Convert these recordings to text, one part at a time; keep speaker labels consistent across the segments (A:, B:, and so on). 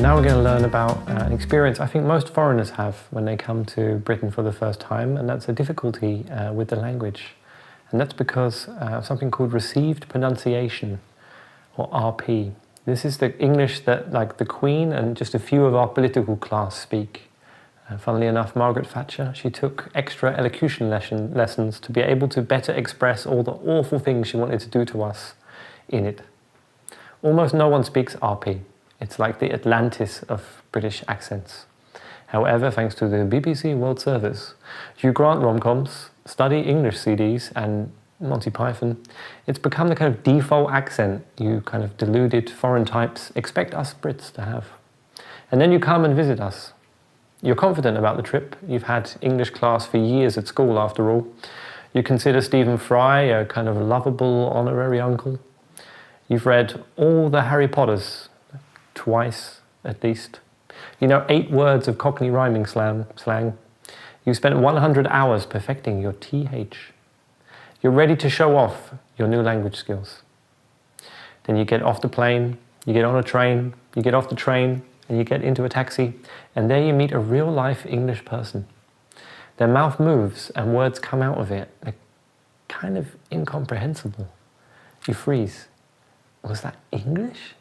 A: Now we're going to learn about an experience I think most foreigners have when they come to Britain for the first time, and that's a difficulty with the language. And that's because of something called received pronunciation, or RP. This is the English that like the Queen and just a few of our political class speak. Funnily enough, Margaret Fletcher, she took extra elocution lessons to be able to better express all the awful things she wanted to do to us in it. Almost no one speaks RP. It's like the Atlantis of British accents. However, thanks to the BBC World Service, Hugh Grant rom-coms, study English CDs and Monty Python, it's become the kind of default accent you kind of deluded foreign types expect us Brits to have. And then you come and visit us. You're confident about the trip. You've had English class for years at school after all. You consider Stephen Fry a kind of lovable honorary uncle. You've read all the Harry Potters, twice at least. You know 8 words of Cockney rhyming slang. You spent 100 hours perfecting your TH. You're ready to show off your new language skills. Then you get off the plane, you get on a train, you get off the train, and you get into a taxi, and there you meet a real-life English person. Their mouth moves and words come out of it. They're kind of incomprehensible. You freeze. Was that English?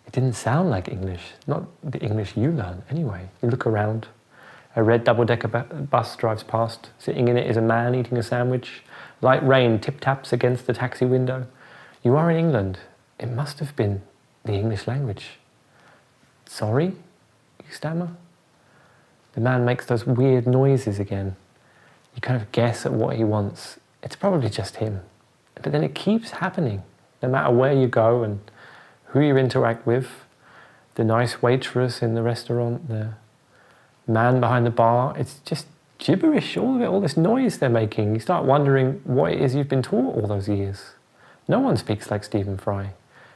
A: It didn't sound like English, not the English you learn anyway. You look around. A red double-decker bus drives past. Sitting in it is a man eating a sandwich. Light rain tip-taps against the taxi window. You are in England. It must have been the English language. Sorry? You stammer. The man makes those weird noises again. You kind of guess at what he wants. It's probably just him. But then it keeps happening, no matter where you go and who you interact with. The nice waitress in the restaurant, the man behind the bar. It's just gibberish, all of it, all this noise they're making. You start wondering what it is you've been taught all those years. No one speaks like Stephen Fry.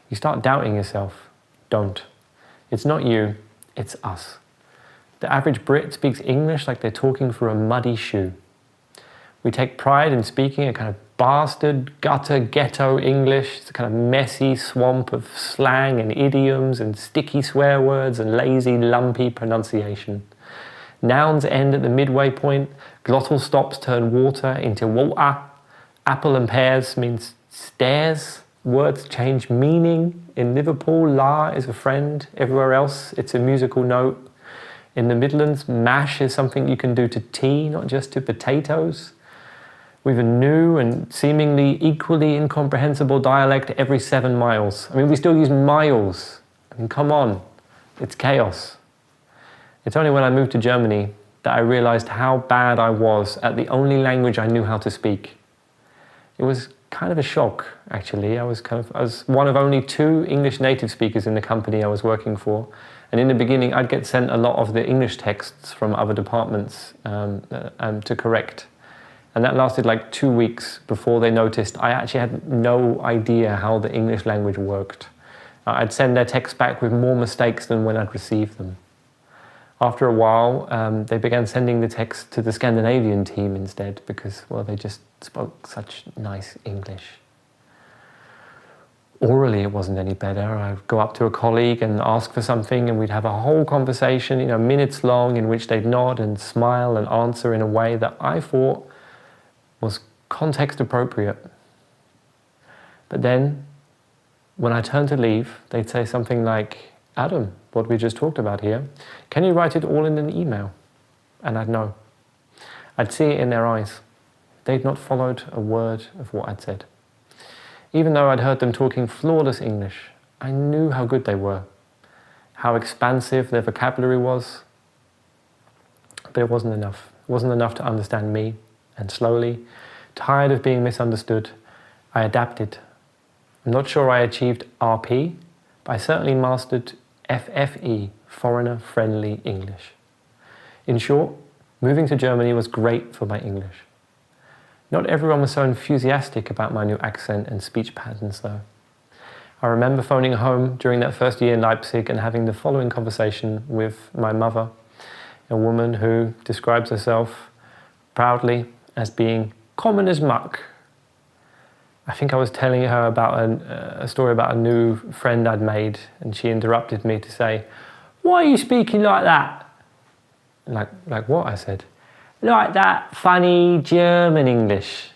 A: You start doubting yourself. Don't. It's not you, it's us. The average Brit speaks English like they're talking through a muddy shoe. We take pride in speaking a kind of bastard, gutter, ghetto English. It's a kind of messy swamp of slang and idioms and sticky swear words and lazy, lumpy pronunciation. Nouns end at the midway point. Glottal stops turn water into water. Apple and pears means stairs. Words change meaning. In Liverpool, la is a friend. Everywhere else, it's a musical note. In the Midlands, mash is something you can do to tea, not just to potatoes. We've a new and seemingly equally incomprehensible dialect every 7 miles. I mean, we still use miles. I mean, come on, it's chaos. It's only when I moved to Germany that I realized how bad I was at the only language I knew how to speak. It was kind of a shock, actually. I was one of only 2 English native speakers in the company I was working for. And in the beginning, I'd get sent a lot of the English texts from other departments to correct. And that lasted like 2 weeks before they noticed I actually had no idea how the English language worked. I'd send their texts back with more mistakes than when I'd received them. After a while, they began sending the text to the Scandinavian team instead because, well, they just spoke such nice English. Orally, it wasn't any better. I'd go up to a colleague and ask for something, and we'd have a whole conversation, minutes long, in which they'd nod and smile and answer in a way that I thought was context appropriate. But then, when I turned to leave, they'd say something like, "Adam, what we just talked about here, can you write it all in an email?" And I'd know. I'd see it in their eyes. They'd not followed a word of what I'd said. Even though I'd heard them talking flawless English, I knew how good they were, how expansive their vocabulary was. But it wasn't enough. It wasn't enough to understand me. And slowly, tired of being misunderstood, I adapted. I'm not sure I achieved RP, but I certainly mastered FFE, Foreigner Friendly English. In short, moving to Germany was great for my English. Not everyone was so enthusiastic about my new accent and speech patterns though. I remember phoning home during that first year in Leipzig and having the following conversation with my mother, a woman who describes herself proudly as being common as muck. I think I was telling her about a story about a new friend I'd made, and she interrupted me to say, Why are you speaking like that? Like what? I said. Like that funny German English.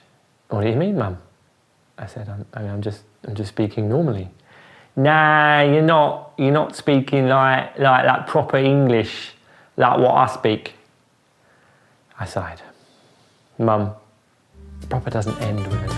A: What do you mean, Mum? I said, I'm just speaking normally. Nah, you're not. You're not speaking like proper English, like what I speak. I sighed. Mum, proper doesn't end with an